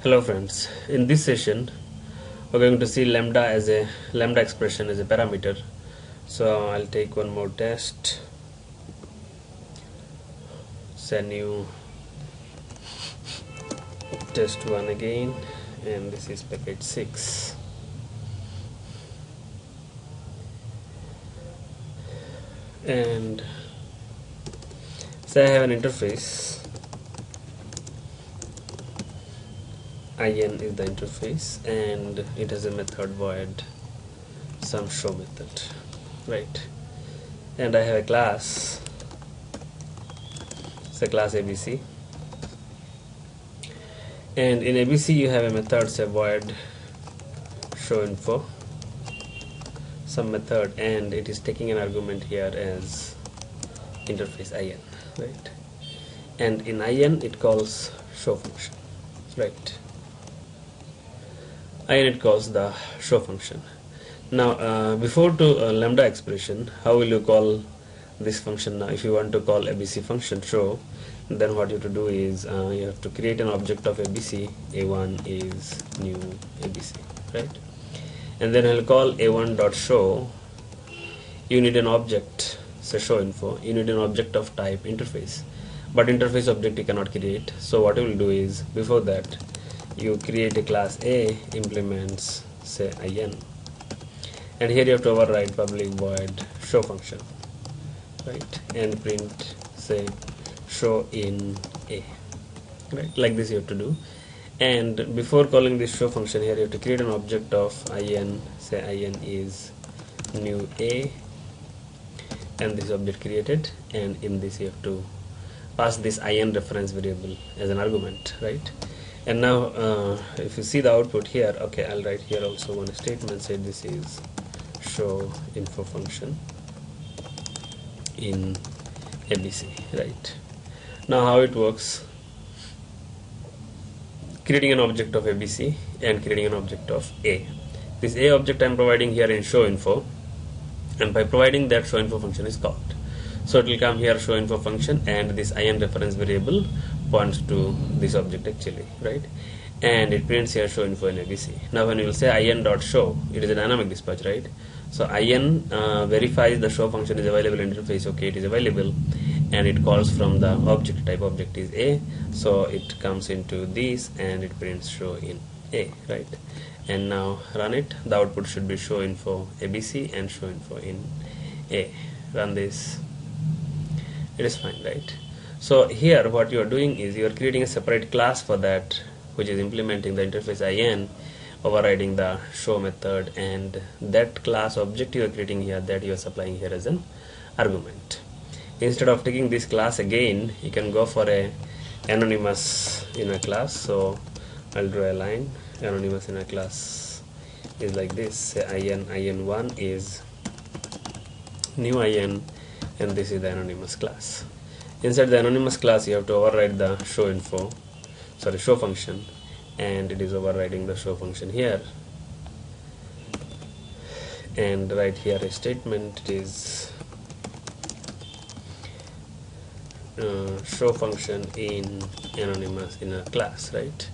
Hello friends, in this session we're going to see lambda expression as a parameter. So I'll take one more test, say new test 1 again, and this is package 6. And say I have an interface, in is the interface, and it has a method void some show method, right? And I have a class, say class ABC, and in ABC you have a method say void show info, some method, and it is taking an argument here as interface in, right? And in in it calls show function, right? It calls the show function. Now before to lambda expression, how will you call this function? Now if you want to call ABC function show, then what you have to do is you have to create an object of ABC. A1 is new ABC, right? And then I'll call a1.show. You need an object, say show info. You need an object of type interface, but interface object you cannot create. So what you will do is, before that you create a class A, implements say in, and here you have to override public void show function, right? And print say show in A, right? Like this you have to do. And before calling this show function, here you have to create an object of in, say in is new A, and this object created, and in this you have to pass this in reference variable as an argument, right? And now if you see the output here, okay, I'll write here also one statement, say this is show info function in ABC, right? Now how it works: creating an object of ABC and creating an object of A. This A object I'm providing here in show info, and by providing that, show info function is called. So it will come here show info function, and this in reference variable points to this object actually, right? And it prints here show info in ABC. Now when you will say in.show, it is a dynamic dispatch, right? So in verifies the show function is available in interface. Okay, it is available, and it calls from the object type. Object is A, so it comes into this and it prints show in A, right? And now run it. The output should be show info ABC and show info in A. Run this. It is fine, right? So here what you are doing is you are creating a separate class for that, which is implementing the interface in, overriding the show method, and that class object you are creating here, that you are supplying here as an argument. Instead of taking this class again, you can go for a anonymous in a class. So I'll draw a line. Anonymous in a class is like this. Say in1 is new in, and this is the anonymous class. Inside the anonymous class you have to override the show function, and it is overriding the show function here, and right here a statement. It is show function in anonymous in a class, right?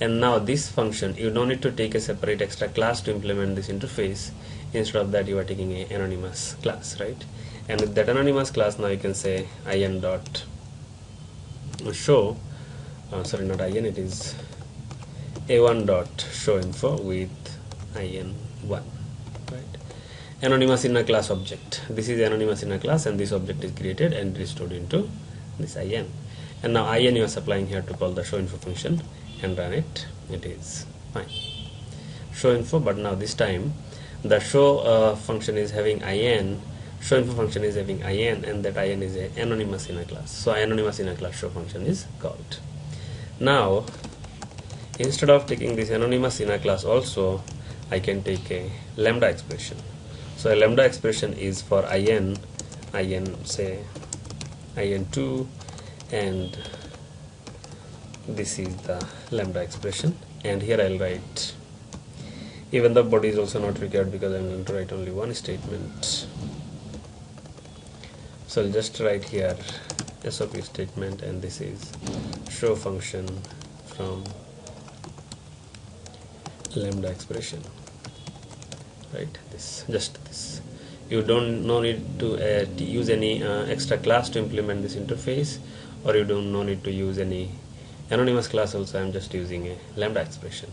And now this function, you don't need to take a separate extra class to implement this interface. Instead of that, you are taking an anonymous class, right? And with that anonymous class, now you can say in dot show, sorry, not in, it is a1 dot show info with in1, right? Anonymous in a class object. This is anonymous in a class, and this object is created and it is stored into this in. And now in you are supplying here to call the show info function and run it. It is fine. Show info, but now this time the show function is having in, show info function is having in, and that in is a anonymous in a class. So anonymous in a class show function is called. Now instead of taking this anonymous in a class also, I can take a lambda expression. So a lambda expression is for in say in2, and this is the lambda expression. And here I'll write, even the body is also not required because I'm going to write only one statement. So I'll just write here SOP statement, and this is show function from lambda expression, right? Just this. You don't no need to use any extra class to implement this interface, or you don't no need to use any anonymous class also. I'm just using a lambda expression,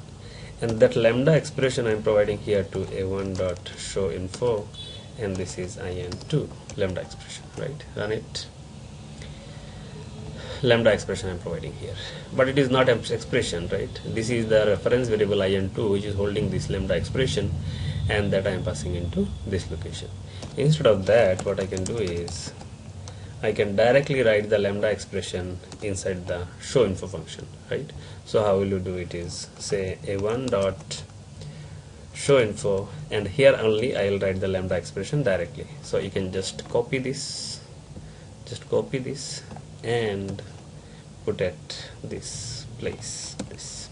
and that lambda expression I'm providing here to a1 dot show info, and this is in2 lambda expression, right? Run it. Lambda expression I'm providing here, but it is not an expression, right? This is the reference variable in2 which is holding this lambda expression, and that I am passing into this location. Instead of that, what I can do is I can directly write the lambda expression inside the show info function, right? So how will you do it is, say a1 dot show info, and here only I will write the lambda expression directly. So you can just copy this and put at this place, this,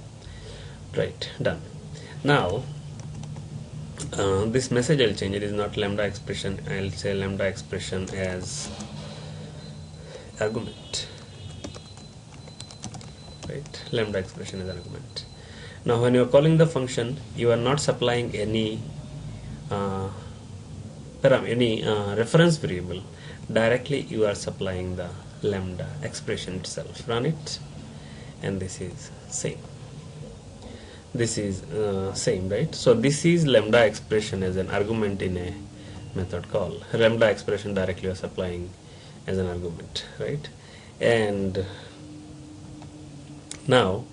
right? Done. Now this message I'll change. It is not lambda expression. I'll say lambda expression as argument, right? Lambda expression as argument. Now when you are calling the function, you are not supplying any reference variable. Directly you are supplying the lambda expression itself. Run it, and this is same. This is same, right? So this is lambda expression as an argument in a method call. Lambda expression directly you are supplying as an argument, right? And now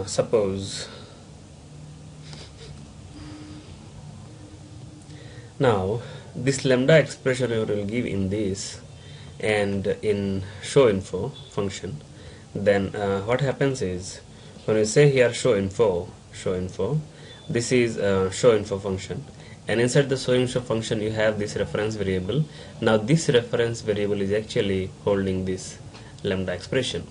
suppose now this lambda expression you will give in this and in show info function, then what happens is, when we say here show info, this is show info function, and inside the show info function you have this reference variable. Now this reference variable is actually holding this lambda expression,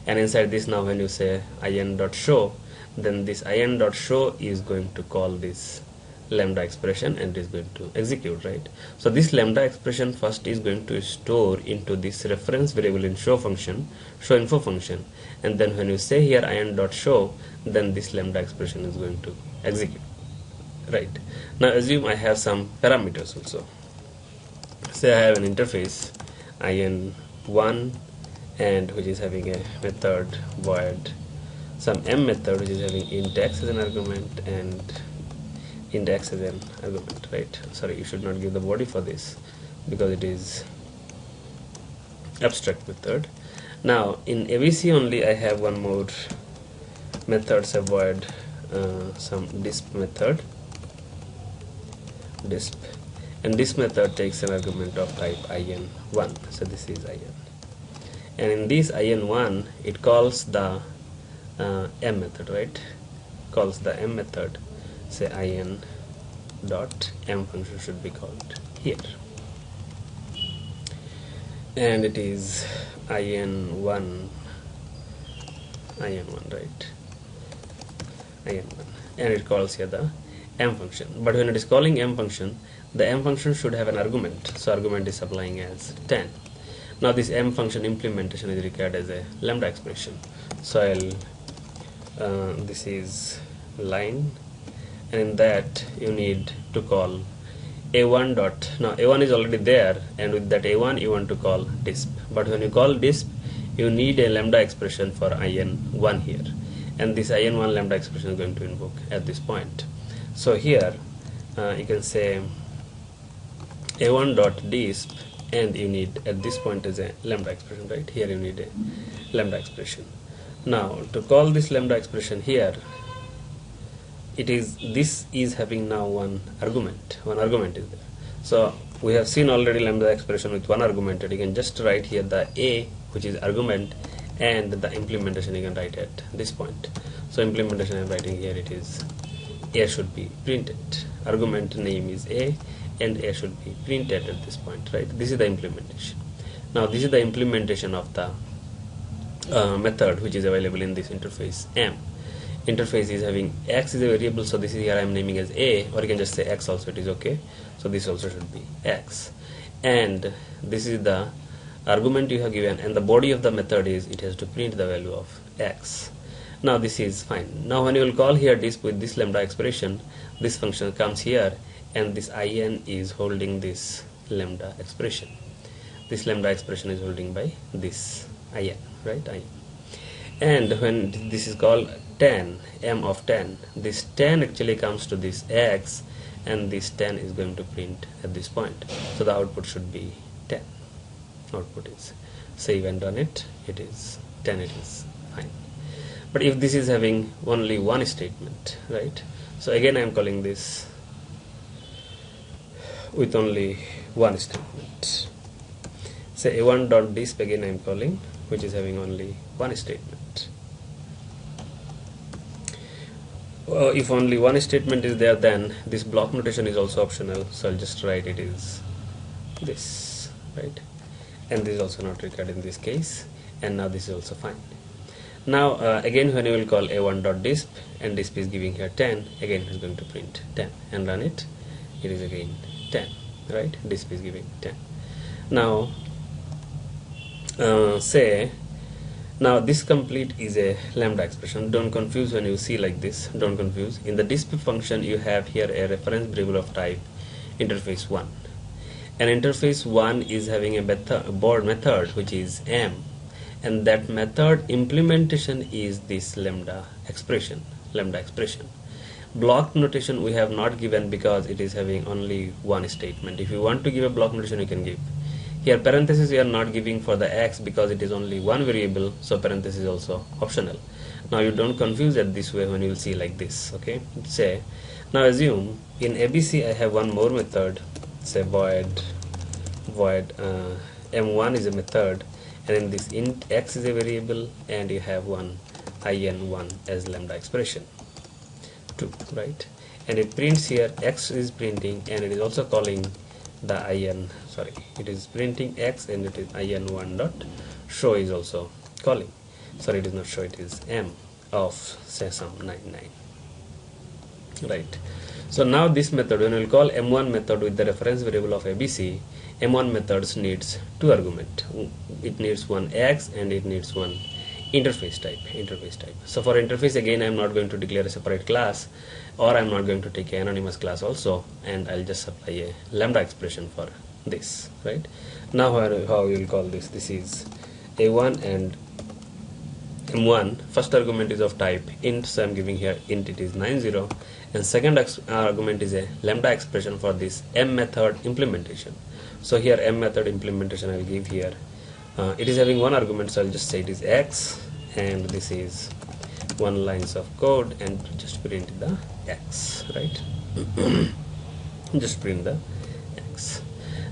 and inside this, now when you say in.show, then this in.show is going to call this lambda expression and is going to execute, right? So this lambda expression first is going to store into this reference variable in show info function, and then when you say here in.show, then this lambda expression is going to execute, right? Now assume I have some parameters also. Say I have an interface in1, and which is having a method void some m method which is having int x as an argument and int x as an argument, right? Sorry, you should not give the body for this because it is abstract method. Now in ABC only I have one more method, say void some disp method, disp, and this method takes an argument of type in1. So this is in, and in this in1 it calls the m method, right? Calls the m method. Say in dot m function should be called here, and it is in1, right? in1, and it calls here the m function. But when it is calling m function, the m function should have an argument, so argument is supplying as 10. Now this m function implementation is required as a lambda expression, so I'll this is line, and in that you need to call a1 dot. Now a1 is already there, and with that a1 you want to call disp, but when you call disp you need a lambda expression for in1 here, and this in1 lambda expression is going to invoke at this point. So here you can say a1 dot disp, and you need at this point as a lambda expression, right? Here you need a lambda expression. Now to call this lambda expression here, this is having now one argument is there. So we have seen already lambda expression with one argument, and you can just write here the a, which is argument, and the implementation you can write at this point. So implementation I am writing here, it is a should be printed, argument name is a, and a should be printed at this point, right? This is the implementation. Now this is the implementation of the method which is available in this interface m. Interface is having x is a variable, so this is here I am naming as a, or you can just say x also, it is okay. So this also should be x, and this is the argument you have given, and the body of the method is it has to print the value of x. Now this is fine. Now when you will call here disp with this lambda expression, this function comes here and this in is holding this lambda expression. This lambda expression is holding by this in, right? In. And when this is called 10, m of 10, this 10 actually comes to this x, and this 10 is going to print at this point. So the output should be 10. Output is save and run it. It is 10. It is fine. But if this is having only one statement, right? So again I am calling this with only one statement. Say a1.disp, again I am calling, which is having only one statement. If only one statement is there, then this block notation is also optional, so I'll just write it is this, right? And this is also not required in this case, and now this is also fine. Now again when you will call a1.disp and disp is giving here 10, again it is going to print 10 and run it. It is again 10, right? Disp is giving 10. Now now this complete is a lambda expression. Don't confuse when you see like this. Don't confuse. In the disp function you have here a reference variable of type interface 1. And interface 1 is having a board method which is m, and that method implementation is this lambda expression. Block notation we have not given because it is having only one statement. If you want to give a block notation, you can give. Here parenthesis we are not giving for the x because it is only one variable, so parenthesis is also optional. Now you don't confuse it this way when you will see like this, okay? Say, now assume in ABC I have one more method, say void m1 is a method, and in this int x is a variable, and you have one in1 as lambda expression 2, right? And it prints here x is printing, and it is also calling the it is printing x, and it is in1 dot show is also calling. Sorry, it is not show, it is m of say some 99, right? So now this method, when we will call m1 method with the reference variable of abc, m1 methods needs two arguments. It needs one x and it needs one interface type. So for interface, again I am not going to declare a separate class, or I am not going to take an anonymous class also, and I'll just supply a lambda expression for this, right? Now how we will call this? This is a1 and m1. First argument is of type int, so I am giving here int, it is 90, and second argument is a lambda expression for this m method implementation. So here m method implementation I will give here. It is having one argument, so I'll just say it is x, and this is one lines of code, and just print the x, right? Just print the x.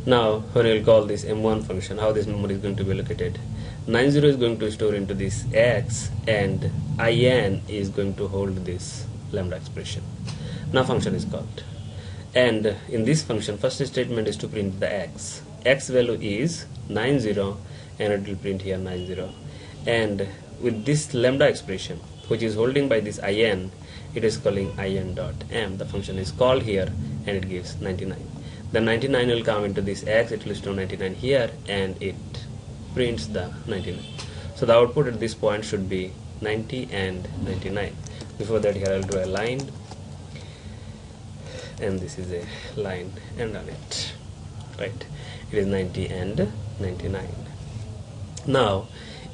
Now when we will call this m1 function, how this memory is going to be allocated? 90 is going to store into this x, and in is going to hold this lambda expression. Now function is called, and in this function first statement is to print the x value is 90, and it will print here 90, and with this lambda expression which is holding by this in, it is calling in.m. The function is called here, and it gives 99. The 99 will come into this x, it will store 99 here, and it prints the 99. So the output at this point should be 90 and 99. Before that, here I will draw a line, and this is a line, and on it, right? It is 90 and 99. Now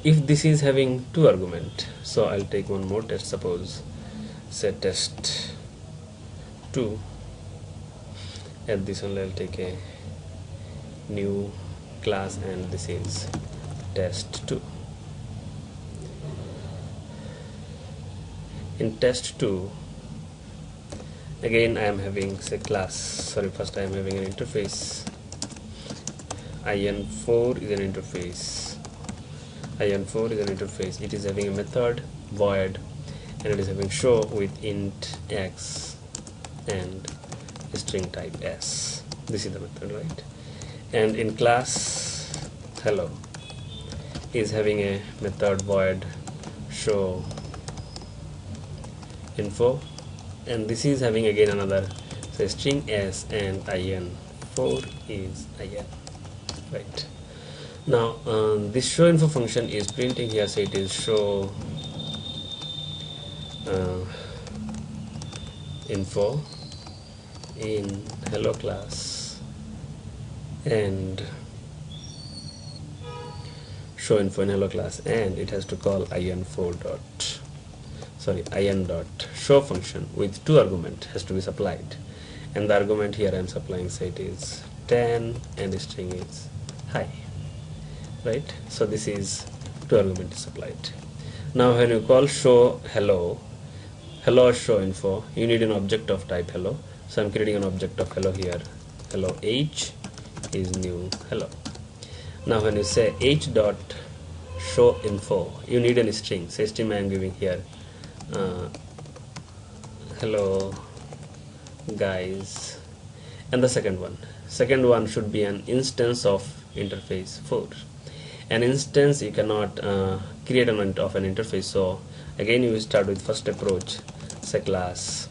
if this is having two argument, so I'll take one more test, suppose say test 2, and this one I'll take a new class, and this is test 2. In test 2, again I am having say class, sorry, first I am having an interface. in4 is an interface. in4 is an interface. It is having a method void, and it is having show with int x and string type s. This is the method, right? And in class hello is having a method void show info, and this is having again another say string s, and in4 is in, right? Now this show info function is printing here, so it is show info in hello class and show info in hello class, and it has to call in dot show function with 2 argument has to be supplied, and the argument here I am supplying, say it is 10 and the string is hi, right? So this is 2 argument is supplied. Now when you call show hello or show info, you need an object of type hello, so I'm creating an object of hello here. Hello h is new hello. Now when you say h dot show info, you need a string. Say string I am giving here hello guys, and the second one should be an instance of interface 4. An instance you cannot create of an interface, so again you will start with first approach, say class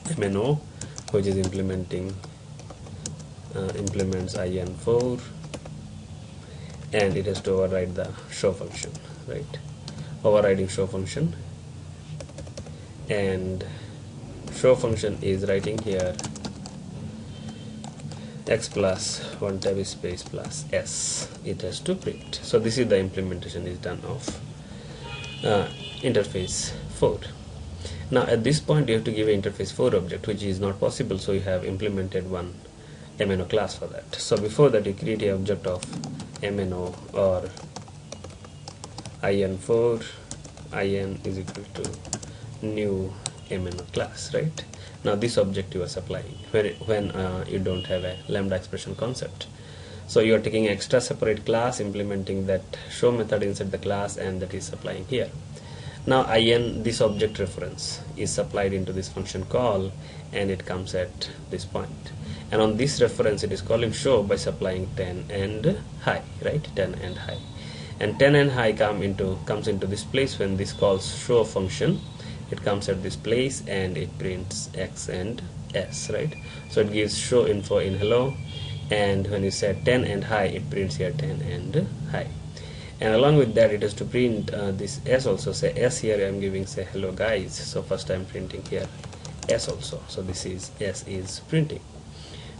MNO, which is implements in4, and it has to override the show function, right? Overriding show function, and show function is writing here x plus 1 tab space plus s, it has to print. So this is the implementation is done of interface 4. Now at this point you have to give an interface 4 object, which is not possible, so you have implemented one MNO class for that. So before that you create an object of MNO or in4 in is equal to new MNO class, right? Now this object you are supplying when you don't have a lambda expression concept. So you are taking extra separate class, implementing that show method inside the class, and that is supplying here. Now this object reference is supplied into this function call, and it comes at this point. And on this reference it is calling show by supplying 10 and hi, right? 10 and hi. And 10 and hi comes into this place when this calls show function. It comes at this place and it prints x and s, right? So it gives show info in hello, and when you say 10 and hi, it prints here 10 and hi. And along with that it has to print this s also. Say s here I am giving, say hello guys, so first I am printing here s also, so this is s is printing.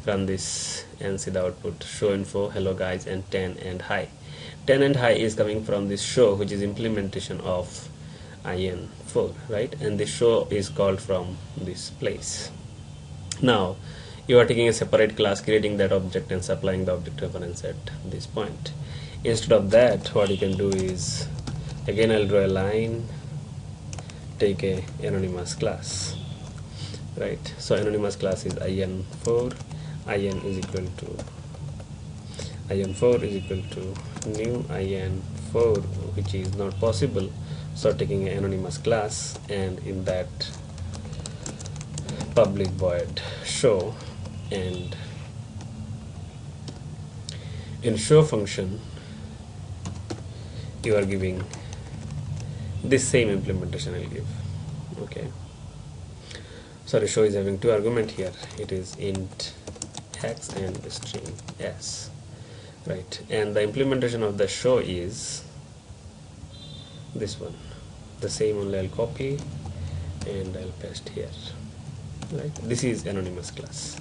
Run this and see the output, show info hello guys and 10 and hi. 10 and hi is coming from this show, which is implementation of in4, right? And this show is called from this place. Now you are taking a separate class, creating that object and supplying the object reference at this point. Instead of that, what you can do is, again I'll draw a line, take a anonymous class, right? So anonymous class is in4, in is equal to new in4, which is not possible. So taking an anonymous class, and in that public void show, and in show function you are giving this same implementation I'll give. Okay, sorry, show is having 2 argument here, it is int x and string s, right? And the implementation of the show is this one, the same, only I'll copy and I'll paste here, right? This is anonymous class.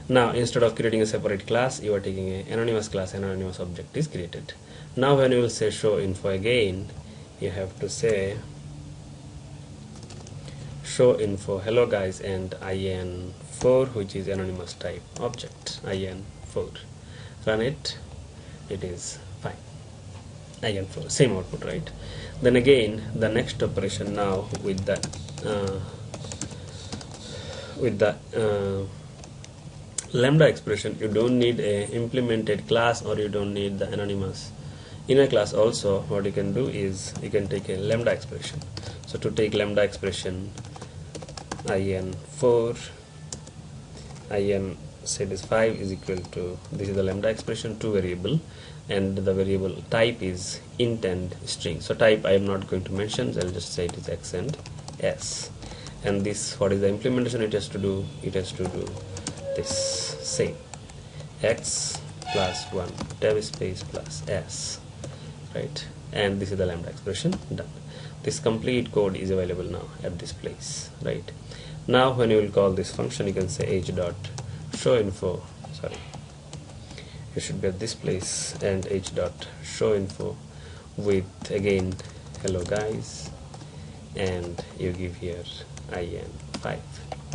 Now instead of creating a separate class, you are taking an anonymous class, and anonymous object is created. Now when you will say show info again, you have to say show info hello guys and in4, which is anonymous type object in4. Run it, it is fine, in4, same output, right? Then again the next operation now with the lambda expression, you don't need a implemented class, or you don't need the anonymous inner class also. What you can do is you can take a lambda expression. So to take lambda expression, in4 in set is 5 is equal to, this is the lambda expression, 2 variable, and the variable type is int and string. So type I am not going to mention, I'll just say it is x and s. And this, what is the implementation it has to do? It has to do this same, x plus 1 tab space plus s, right? and this is the lambda expression. Done. This complete code is available now at this place, right? Now when you will call this function, you can say h dot show info, sorry, it should be at this place, and h dot show info with again hello guys, and you give here in5,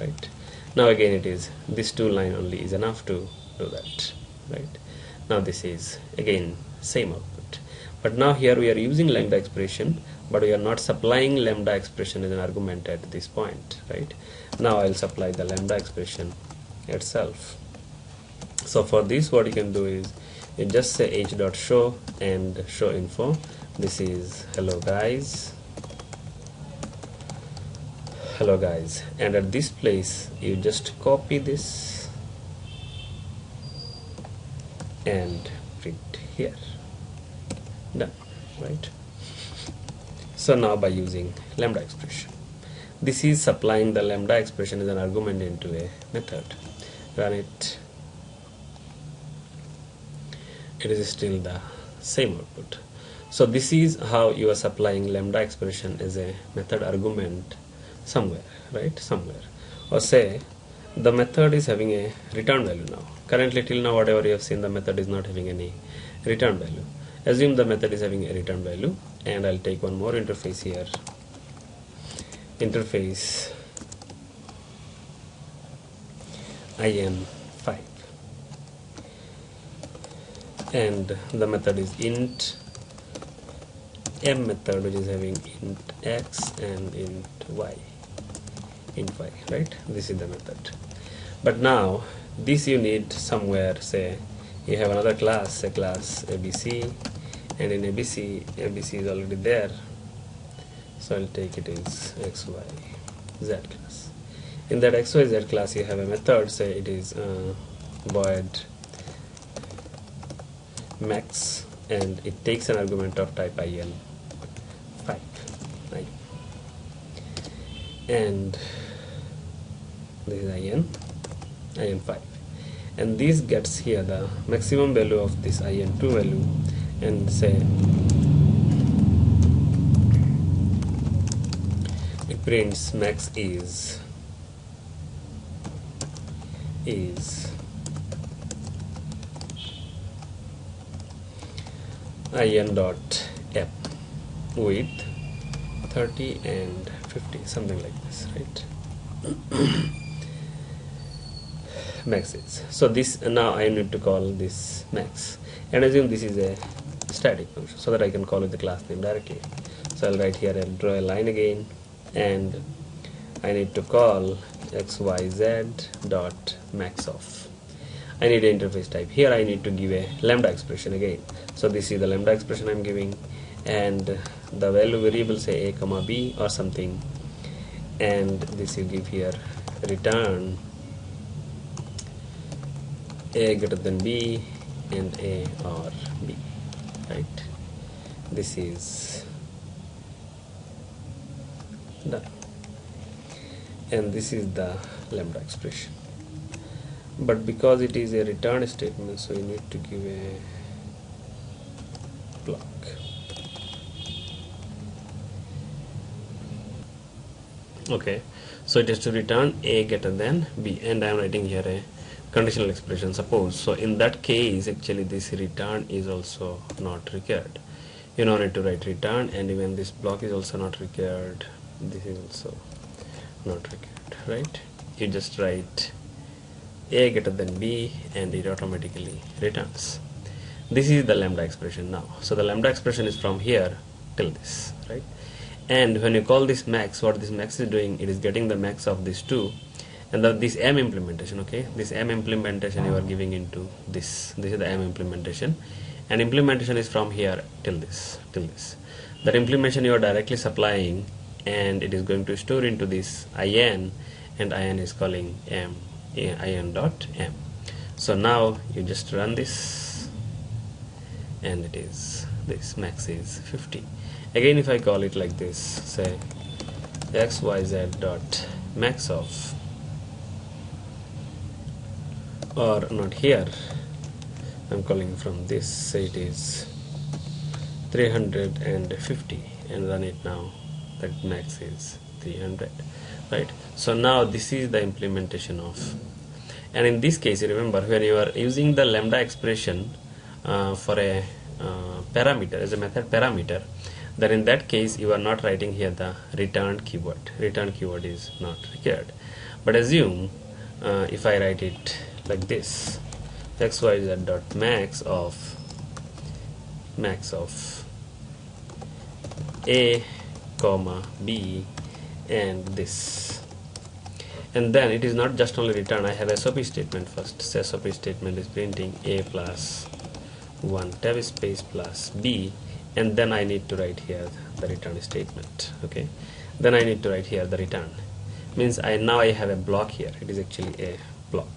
right? Now again it is this 2 line only is enough to do that, right? Now this is again same output, but now here we are using lambda expression, but we are not supplying lambda expression as an argument at this point, right? Now I'll supply the lambda expression itself. So for this, what you can do is you just say h dot show and show info. This is hello guys, and at this place you just copy this and print here. Done, right? So now by using lambda expression, this is supplying the lambda expression as an argument into a method. Run it. It is still the same output. So this is how you are supplying lambda expression as a method argument somewhere, right? Somewhere. Or say the method is having a return value now. Currently till now whatever you have seen, the method is not having any return value. Assume the method is having a return value, and I'll take one more interface here. Interface in5, and the method is int m method, which is having int x and int y, int5, right? This is the method. But now this you need somewhere. Say you have another class, a class ABC, and in ABC is already there, so I'll take it as XYZ class. In that XYZ class you have a method, say it is void max, and it takes an argument of type in5, and this is in5, and this gets here the maximum value of this in2 value, and say it prints max is in dot m with 30 and 50, something like this, right? Max is. So this now I need to call this max, and assume this is a static function so that I can call it the class name directly. So I'll write here and draw a line again, and I need to call xyz dot max of. I need an interface type. Here I need to give a lambda expression again. So this is the lambda expression I'm giving, and the value variable say a comma b or something, and this you give here return a greater than b and a or b, right? This is done, and this is the lambda expression. But because it is a return statement, so you need to give a block. Okay, so it is to return a greater than b, and I am writing here a conditional expression, suppose. So in that case actually this return is also not required. You don't need to write return, and even this block is also not required. This is also not required, right? You just write a greater than b and it automatically returns. This is the lambda expression now. So the lambda expression is from here till this, right? And when you call this max, what this max is doing, it is getting the max of these two, and this m implementation, okay, this m implementation you are giving into this is the m implementation, and implementation is from here till this. That implementation you are directly supplying, and it is going to store into this in, and in is calling in dot m. So now you just run this, and it is this max is 50. Again, if I call it like this, say xyz dot max of, or not here, I'm calling from this, say it is 350 and run it now. That max is 300, right? So now this is the implementation of, and in this case remember when you are using the lambda expression for a parameter as a method parameter, then in that case you are not writing here the return keyword. Return keyword is not required. But assume if I write it like this, xyz dot max of a comma b and this, and then it is not just only return. I have SOP statement first. So SOP statement is printing a plus 1 tab space plus b, and then I need to write here the return statement. Okay, then I need to write here the return. Means now I have a block here. It is actually a block,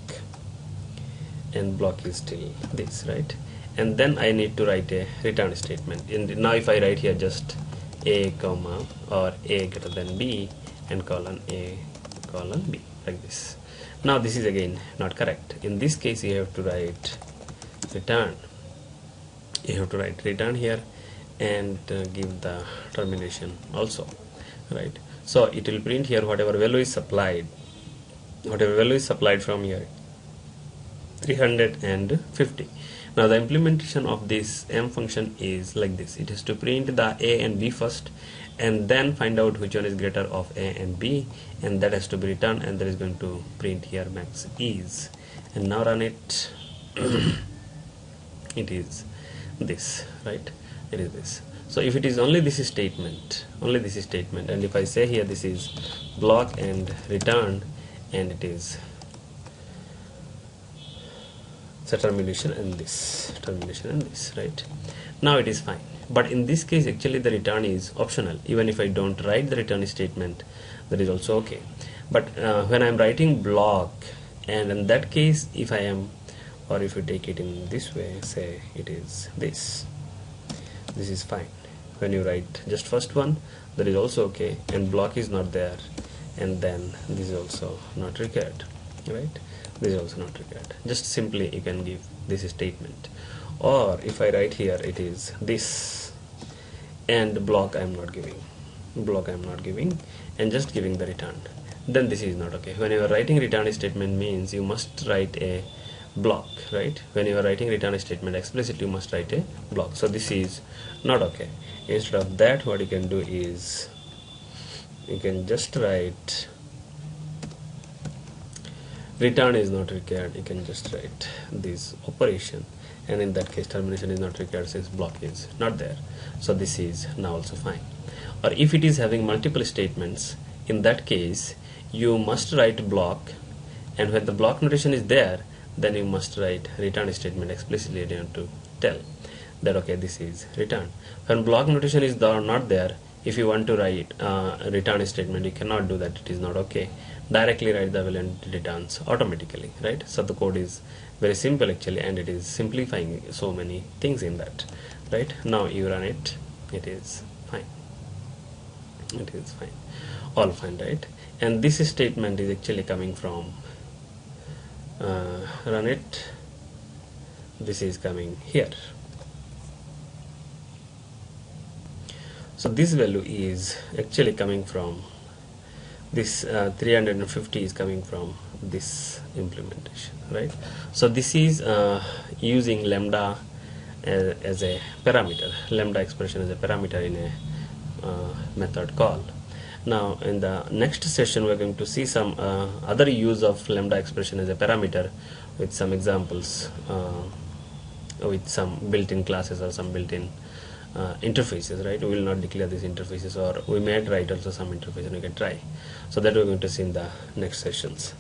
and block is still this, right? And then I need to write a return statement. And now if I write here just a comma or a greater than b and colon a colon b like this. Now this is again not correct. In this case you have to write return. You have to write return here and give the termination also, right? So it will print here whatever value is supplied, from here 350. Now the implementation of this m function is like this. It has to print the a and b first, and then find out which one is greater of a and b, and that has to be returned, and that is going to print here max is. And now run it. It is this, right? It is this. So if it is only this statement, and if I say here this is block and return, and it is the termination and this, right? Now it is fine. But in this case actually the return is optional. Even if I don't write the return statement, that is also okay. But when I am writing block, and in that case if I am, or if you take it in this way, say it is this is fine. When you write just first one, that is also okay, and block is not there, and then this is also not required, right? This is also not required. Just simply you can give this statement. Or if I write here it is this, and block I am not giving, and just giving the return, then this is not okay. When you are writing return statement means you must write a block, right? When you are writing return statement explicitly, you must write a block. So this is not okay. Instead of that, what you can do is you can just write return is not required. You can just write this operation, and in that case termination is not required since block is not there. So this is now also fine. Or if it is having multiple statements, in that case you must write block, and when the block notation is there, then you must write return statement explicitly. You have to tell that okay, this is return. When block notation is not there, if you want to write return statement, you cannot do that. It is not okay. Directly write the value and it returns automatically, right? So the code is very simple actually, and it is simplifying so many things in that, right? Now you run it. It is fine. It is fine. All fine, right? And this statement is actually coming from run it. This is coming here. So this value is actually coming from this 350 is coming from this implementation, right? So this is using lambda as a parameter, lambda expression as a parameter in a method call. Now in the next session we are going to see some other use of lambda expression as a parameter with some examples, with some built-in classes or some built-in interfaces, right? We will not declare these interfaces, or we may write also some interface and we can try. So that we are going to see in the next sessions.